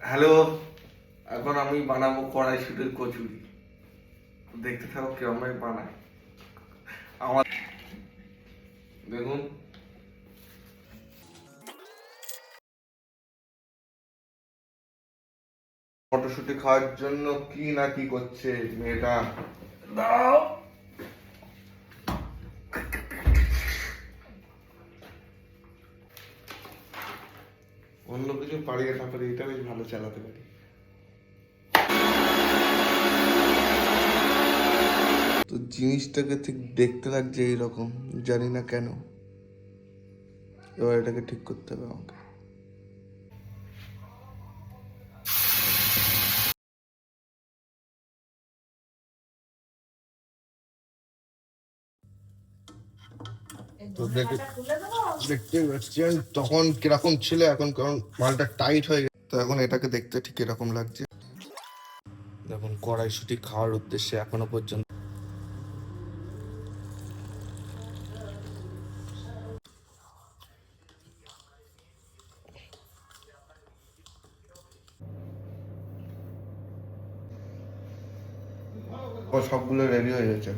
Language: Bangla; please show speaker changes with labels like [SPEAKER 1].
[SPEAKER 1] হ্যালো, এখন আমি বানাবো কড়াইশুটির কচুরি। দেখতে থাকো কিরম ভাবে বানাই। আমার দেখুন, মটরশুটি খাওয়ার জন্য কি না কি করছে মেয়েটা। দাও, অন্য কিছু পারি না পারি, এটা বেশ ভালো চালাতে পারি। তো জিনিসটাকে ঠিক দেখতে লাগছে এইরকম, জানি না কেন। এবার এটাকে ঠিক করতে হবে আমাকে। তো দেখতে পাচ্ছেন তখন কিরকম ছিল, এখন কারণ মালটা টাইট হয়ে গেছে, তো এখন এটাকে দেখতে ঠিক এরকম লাগছে। দেখুন, কড়াইশুঁটি খাওয়ার উদ্দেশ্যে এখনো পর্যন্ত সবগুলো রেডি হয়ে গেছে।